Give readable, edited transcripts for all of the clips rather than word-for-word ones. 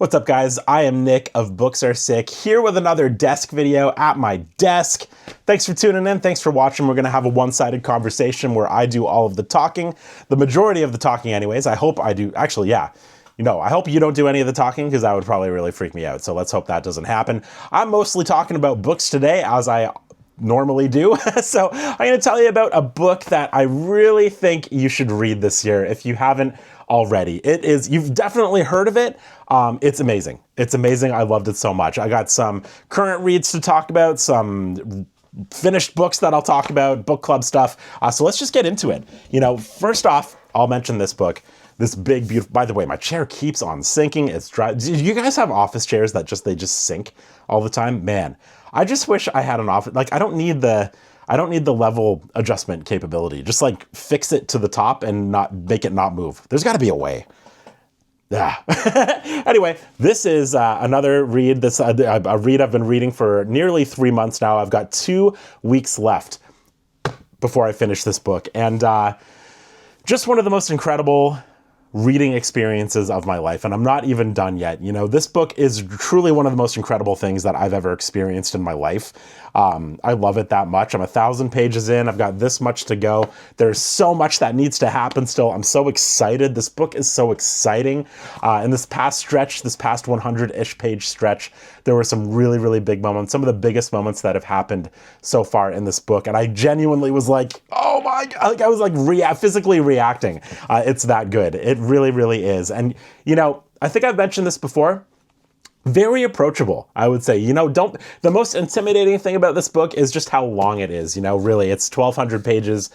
What's up, guys? I am Nick of Books Are Sick, here with another desk video at my desk. Thanks for tuning in. Thanks for watching. We're going to have a one-sided conversation where I do all of the talking, the majority of the talking anyways. I hope I do. Actually, yeah. I hope you don't do any of the talking because that would probably really freak me out. So let's hope that doesn't happen. I'm mostly talking about books today, as I normally do. So I'm going to tell you about a book that I really think you should read this year if you haven't already. You've definitely heard of it. It's amazing. It's amazing. I loved it so much. I got some current reads to talk about, some finished books that I'll talk about, book club stuff. So let's just get into it. First off, I'll mention this book. This big, beautiful, by the way, my chair keeps on sinking. It's dry. Do you guys have office chairs that they just sink all the time? Man, I just wish I had an office. I don't need the level adjustment capability. Just fix it to the top and not make it not move. There's got to be a way. Yeah. Anyway, this is another read. A read I've been reading for nearly 3 months now. I've got 2 weeks left before I finish this book. And just one of the most incredible reading experiences of my life. And I'm not even done yet. This book is truly one of the most incredible things that I've ever experienced in my life. I love it that much. I'm 1,000 pages in. I've got this much to go. There's so much that needs to happen still. I'm so excited. This book is so exciting. In this past 100-ish page stretch, there were some really, really big moments, some of the biggest moments that have happened so far in this book. And I genuinely was like, oh my God, I was physically reacting. It's that good. It really, really is. And, I think I've mentioned this before. Very approachable, I would say. The most intimidating thing about this book is just how long it is. Really, it's 1,200 pages.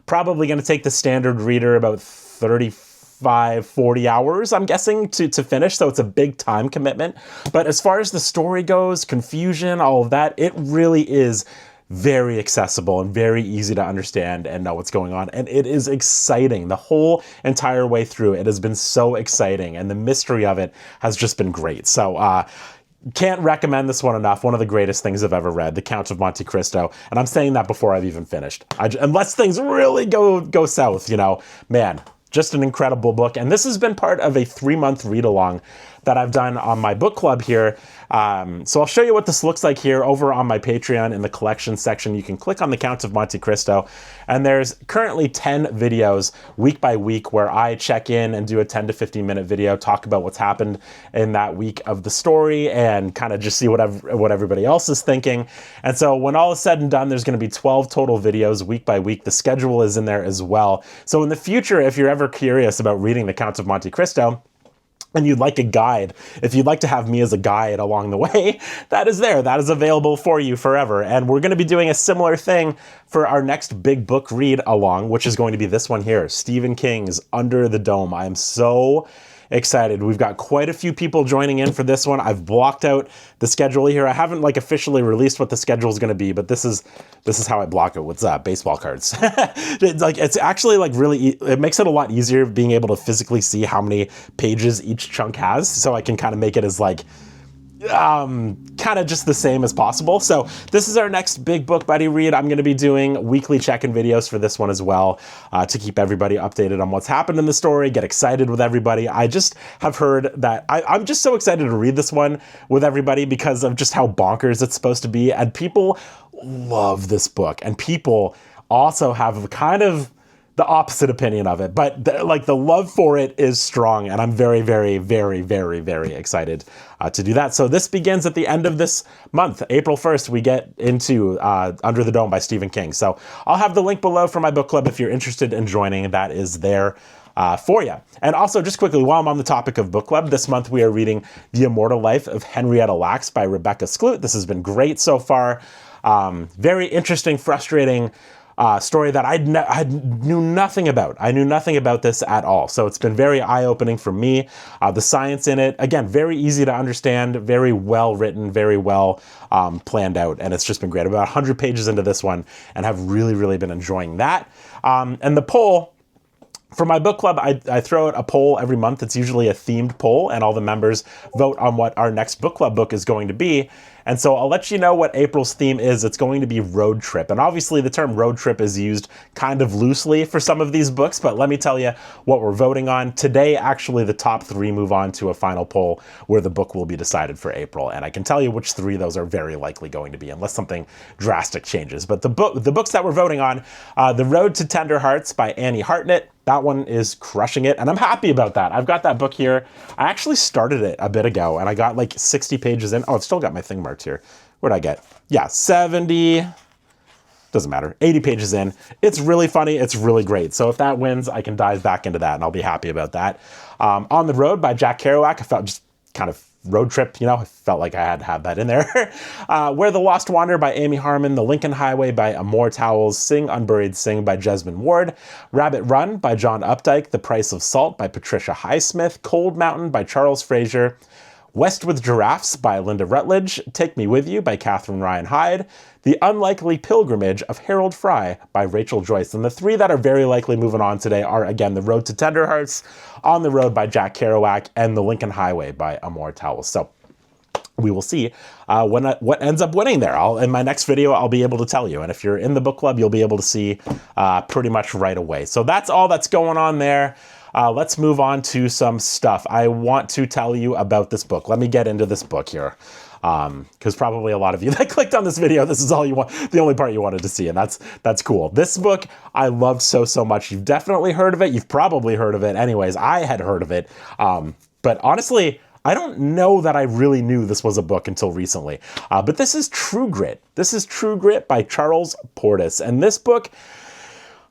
Probably going to take the standard reader about 35, 40 hours, I'm guessing, to finish. So it's a big time commitment. But as far as the story goes, confusion, all of that, it really is very accessible and very easy to understand and know what's going on. And it is exciting. The whole entire way through, it has been so exciting. And the mystery of it has just been great. So, can't recommend this one enough. One of the greatest things I've ever read, The Count of Monte Cristo. And I'm saying that before I've even finished. Unless things really go south, man, just an incredible book. And this has been part of a 3-month read-along that I've done on my book club here. So I'll show you what this looks like here over on my Patreon in the collection section. You can click on The Count of Monte Cristo, and there's currently 10 videos week by week where I check in and do a 10 to 15 minute video, talk about what's happened in that week of the story and kind of just see what everybody else is thinking. And so when all is said and done, there's going to be 12 total videos week by week. The schedule is in there as well. So in the future, if you're ever curious about reading The Count of Monte Cristo, and you'd like a guide, if you'd like to have me as a guide along the way, that is there. That is available for you forever. And we're going to be doing a similar thing for our next big book read along, which is going to be this one here, Stephen King's Under the Dome. I am so excited. We've got quite a few people joining in for this one. I've blocked out the schedule here. I haven't officially released what the schedule is going to be, but this is how I block it with baseball cards. It's actually really, it makes it a lot easier being able to physically see how many pages each chunk has. So I can kind of make it as kind of just the same as possible. So this is our next big book buddy read. I'm going to be doing weekly check-in videos for this one as well, to keep everybody updated on what's happened in the story, get excited with everybody. I just have heard that I'm just so excited to read this one with everybody because of just how bonkers it's supposed to be. And people love this book, and people also have kind of the opposite opinion of it, but the love for it is strong, and I'm very, very, very, very, very excited to do that. So this begins at the end of this month, April 1st. We get into Under the Dome by Stephen King. So I'll have the link below for my book club if you're interested in joining. That is there for you. And also, just quickly, while I'm on the topic of book club, this month we are reading The Immortal Life of Henrietta Lacks by Rebecca Skloot. This has been great so far. Very interesting, frustrating story that I knew nothing about. I knew nothing about this at all. So it's been very eye-opening for me. The science in it, again, very easy to understand, very well written, very well planned out. And it's just been great. About 100 pages into this one and have really, really been enjoying that. And the poll, for my book club, I throw out a poll every month. It's usually a themed poll, and all the members vote on what our next book club book is going to be. And so I'll let you know what April's theme is. It's going to be road trip. And obviously the term road trip is used kind of loosely for some of these books, but let me tell you what we're voting on. Today, actually, the top 3 move on to a final poll where the book will be decided for April. And I can tell you which 3 those are very likely going to be, unless something drastic changes. But the books that we're voting on, The Road to Tender Hearts by Annie Hartnett. That one is crushing it, and I'm happy about that. I've got that book here. I actually started it a bit ago, and I got like 60 pages in. Oh, I've still got my thing marked here. What'd I get? Yeah, 70, doesn't matter, 80 pages in. It's really funny. It's really great. So if that wins, I can dive back into that, and I'll be happy about that. On the Road by Jack Kerouac. I felt just kind of road trip, you know, I felt like I had to have that in there. Where the Lost Wander by Amy Harmon, The Lincoln Highway by Amor Towles, Sing Unburied Sing by Jesmyn Ward, Rabbit Run by John Updike, The Price of Salt by Patricia Highsmith, Cold Mountain by Charles Fraser, West with Giraffes by Linda Rutledge, Take Me With You by Catherine Ryan Hyde, The Unlikely Pilgrimage of Harold Fry by Rachel Joyce. And the 3 that are very likely moving on today are, again, The Road to Tender Hearts, On the Road by Jack Kerouac, and The Lincoln Highway by Amor Towles. So we will see what ends up winning there. In my next video, I'll be able to tell you. And if you're in the book club, you'll be able to see pretty much right away. So that's all that's going on there. Let's move on to some stuff. I want to tell you about this book. Let me get into this book here. Because probably a lot of you that clicked on this video, this is all you want, the only part you wanted to see, and that's cool. This book I loved so much. You've definitely heard of it. You've probably heard of it. Anyways, I had heard of it. But honestly, I don't know that I really knew this was a book until recently. But this is True Grit. This is True Grit by Charles Portis. And this book,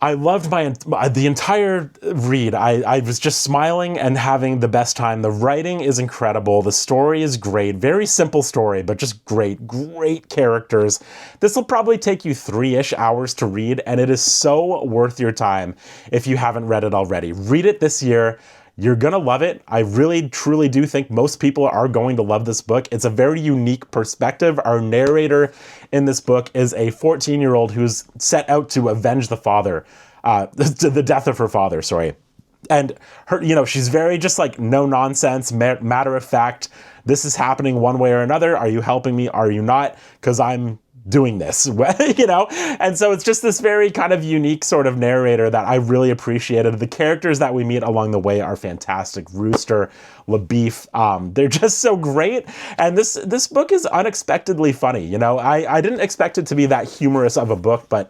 I loved the entire read. I was just smiling and having the best time. The writing is incredible. The story is great. Very simple story, but just great characters. This will probably take you 3-ish hours to read, and it is so worth your time if you haven't read it already. Read it this year. You're gonna love it. I really, truly do think most people are going to love this book. It's a very unique perspective. Our narrator in this book is a 14-year-old who's set out to avenge the death of her father, sorry. And her, you know, she's very just like no nonsense, matter of fact. This is happening one way or another. Are you helping me? Are you not? Because I'm doing this, you know? And so it's just this very kind of unique sort of narrator that I really appreciated. The characters that we meet along the way are fantastic. Rooster, LaBeef, they're just so great. And this book is unexpectedly funny. You know, I didn't expect it to be that humorous of a book, but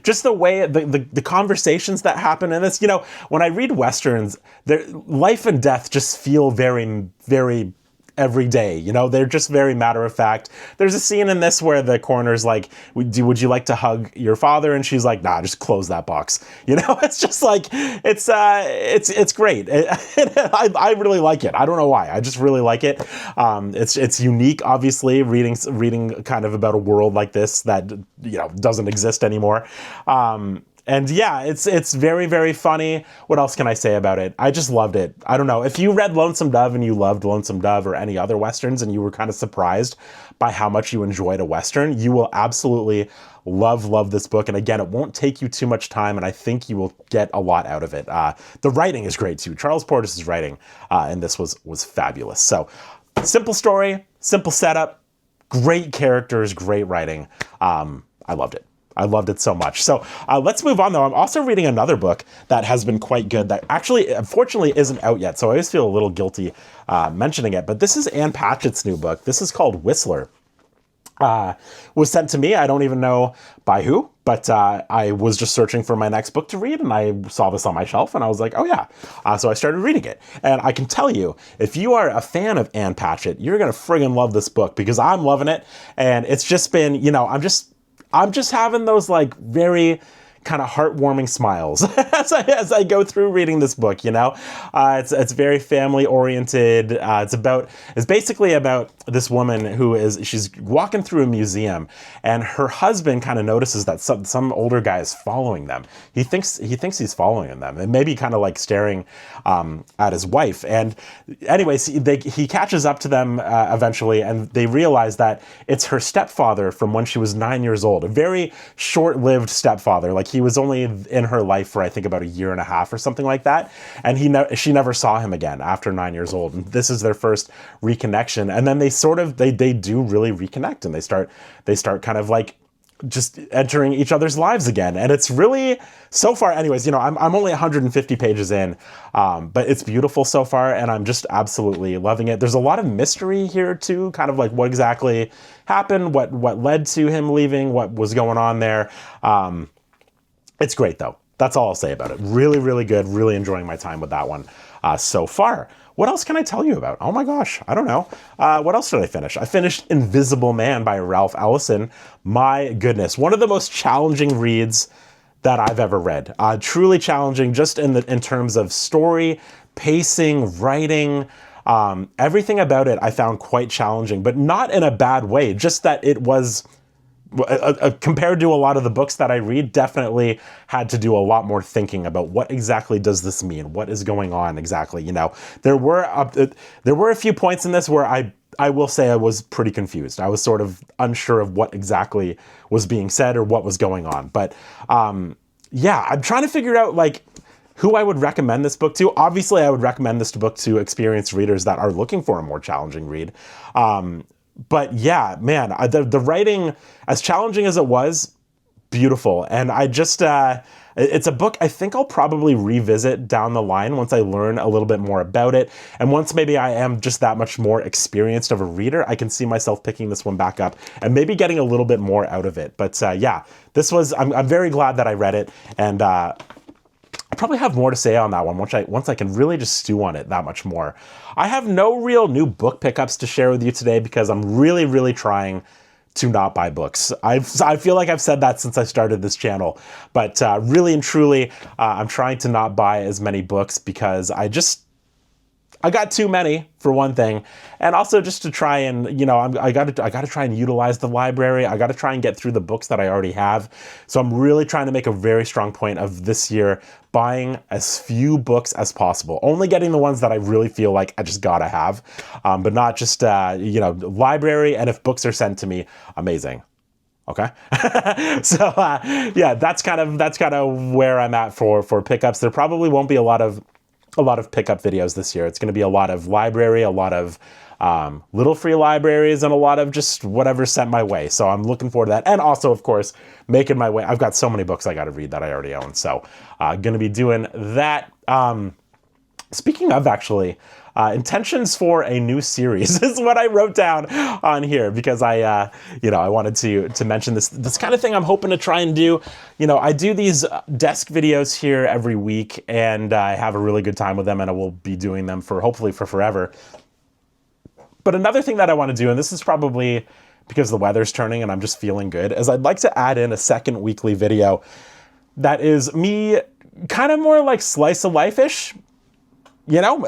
just the way, the conversations that happen in this, you know, when I read Westerns, life and death just feel very, very every day, you know, they're just very matter of fact. There's a scene in this where the coroner's like, would you like to hug your father? And she's like, nah, just close that box. You know, it's just like, it's great. I really like it. I don't know why. I just really like it. It's unique, obviously, reading kind of about a world like this that, you know, doesn't exist anymore. And yeah, it's very, very funny. What else can I say about it? I just loved it. I don't know. If you read Lonesome Dove and you loved Lonesome Dove or any other Westerns and you were kind of surprised by how much you enjoyed a Western, you will absolutely love this book. And again, it won't take you too much time, and I think you will get a lot out of it. The writing is great too. Charles Portis' writing in this was fabulous. So simple story, simple setup, great characters, great writing. I loved it. I loved it so much. So let's move on, though. I'm also reading another book that has been quite good that actually, unfortunately, isn't out yet. So I always feel a little guilty mentioning it. But this is Ann Patchett's new book. This is called Whistler. Was sent to me. I don't even know by who, but I was just searching for my next book to read, and I saw this on my shelf, and I was like, oh yeah. So I started reading it. And I can tell you, if you are a fan of Ann Patchett, you're going to friggin' love this book, because I'm loving it. And it's just been, you know, I'm just having those like very kind of heartwarming smiles as I go through reading this book, you know. It's very family oriented. It's basically about this woman she's walking through a museum, and her husband kind of notices that some older guy is following them. He thinks he's following them, and maybe kind of like staring at his wife. And anyways, he catches up to them eventually, and they realize that it's her stepfather from when she was 9 years old. A very short-lived stepfather. Like He was only in her life for, I think, about a year and a half or something like that. And she never saw him again after 9 years old. And this is their first reconnection. And then they do really reconnect, and they start kind of like just entering each other's lives again. And it's really, so far, anyways, you know, I'm only 150 pages in, but it's beautiful so far, and I'm just absolutely loving it. There's a lot of mystery here too, kind of like what exactly happened, what led to him leaving, what was going on there. It's great though. That's all I'll say about it. Really, really good. Really enjoying my time with that one so far. What else can I tell you about? Oh my gosh, I don't know. What else did I finish? I finished Invisible Man by Ralph Ellison. My goodness, one of the most challenging reads that I've ever read. Truly challenging, just in terms of story, pacing, writing, everything about it I found quite challenging, but not in a bad way. Just that it was, compared to a lot of the books that I read, definitely had to do a lot more thinking about what exactly does this mean? What is going on exactly? You know, there were a few points in this where I will say I was pretty confused. I was sort of unsure of what exactly was being said or what was going on. But yeah, I'm trying to figure out like who I would recommend this book to. Obviously, I would recommend this book to experienced readers that are looking for a more challenging read. But yeah, man, the writing, as challenging as it was, beautiful. And I just, it's a book I think I'll probably revisit down the line once I learn a little bit more about it. And once maybe I am just that much more experienced of a reader, I can see myself picking this one back up and maybe getting a little bit more out of it. But yeah, this was, I'm very glad that I read it. And I probably have more to say on that one once I can really just stew on it that much more. I have no real new book pickups to share with you today because I'm really, really trying to not buy books. I feel like I've said that since I started this channel, but really and truly, I'm trying to not buy as many books because I got too many, for one thing, and also just to try and, you know, I got to try and utilize the library. I got to try and get through the books that I already have. So I'm really trying to make a very strong point of this year buying as few books as possible. Only getting the ones that I really feel like I just gotta have, but not just you know, library. And if books are sent to me, amazing. Okay. So yeah, that's kind of where I'm at for pickups. There probably won't be a lot of pickup videos this year. It's going to be a lot of library, a lot of little free libraries, and a lot of just whatever's sent my way. So I'm looking forward to that. And also, of course, making my way. I've got so many books I got to read that I already own. So going to be doing that. Speaking of, actually, intentions for a new series is what I wrote down on here because you know, I wanted to mention this kind of thing I'm hoping to try and do. You know, I do these desk videos here every week, and I have a really good time with them, and I will be doing them hopefully for forever. But another thing that I want to do, and this is probably because the weather's turning and I'm just feeling good, is I'd like to add in a second weekly video that is me kind of more like slice of life-ish. You know,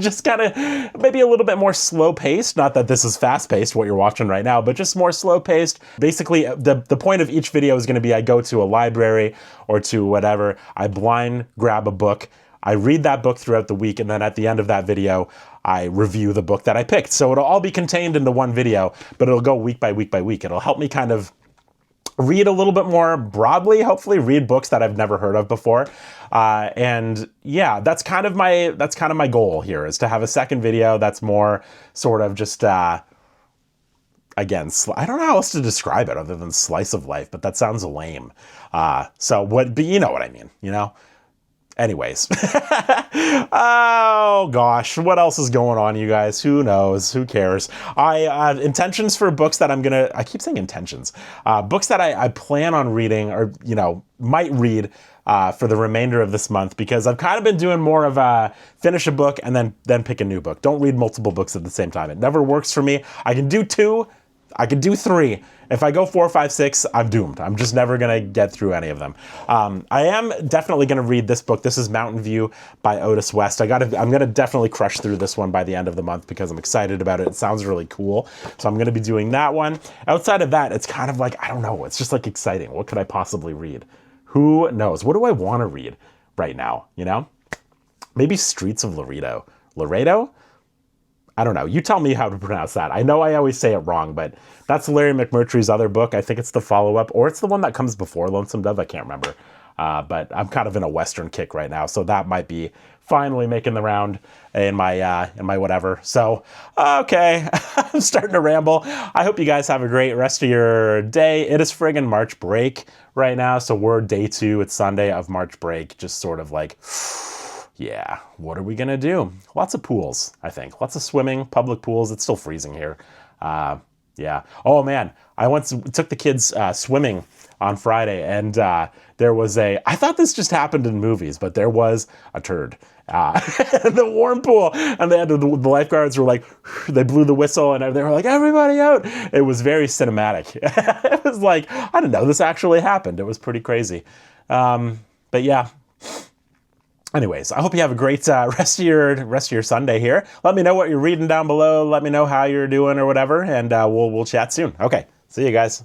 just kind of maybe a little bit more slow paced. Not that this is fast paced, what you're watching right now, but just more slow paced. Basically, the point of each video is going to be I go to a library or to whatever, I blind grab a book, I read that book throughout the week, and then at the end of that video, I review the book that I picked. So it'll all be contained into one video, but it'll go week by week by week. It'll help me kind of read a little bit more broadly, hopefully read books that I've never heard of before. And yeah, that's kind of my goal here, is to have a second video that's more sort of just, again, I don't know how else to describe it other than slice of life, but that sounds lame. But you know what I mean, you know? Anyways, oh gosh, what else is going on, you guys? Who knows? Who cares? I have intentions for books that I keep saying intentions, books that I plan on reading, or, you know, might read for the remainder of this month, because I've kind of been doing more of finish a book and then pick a new book. Don't read multiple books at the same time. It never works for me. I can do 2. I could do 3. If I go 4, 5, 6, I'm doomed. I'm just never going to get through any of them. I am definitely going to read this book. This is Mountain View by Otis West. I'm going to definitely crush through this one by the end of the month because I'm excited about it. It sounds really cool. So I'm going to be doing that one. Outside of that, it's kind of like, I don't know. It's just like exciting. What could I possibly read? Who knows? What do I want to read right now? You know, maybe Streets of Laredo. Laredo? I don't know. You tell me how to pronounce that. I know I always say it wrong, but that's Larry McMurtry's other book. I think it's the follow-up, or it's the one that comes before Lonesome Dove. I can't remember. But I'm kind of in a Western kick right now, so that might be finally making the round in my whatever. So, okay, I'm starting to ramble. I hope you guys have a great rest of your day. It is friggin' March break right now, so we're day 2. It's Sunday of March break. Just sort of like, yeah, what are we gonna do? Lots of pools, I think. Lots of swimming, public pools. It's still freezing here. Yeah. Oh man, I took the kids swimming on Friday, and there was I thought this just happened in movies, but there was a turd in the warm pool, and the lifeguards were like, they blew the whistle, and they were like, everybody out. It was very cinematic. It was like, I didn't know this actually happened. It was pretty crazy. But yeah. Anyways, I hope you have a great rest of your Sunday here. Let me know what you're reading down below. Let me know how you're doing or whatever, and we'll chat soon. Okay, see you guys.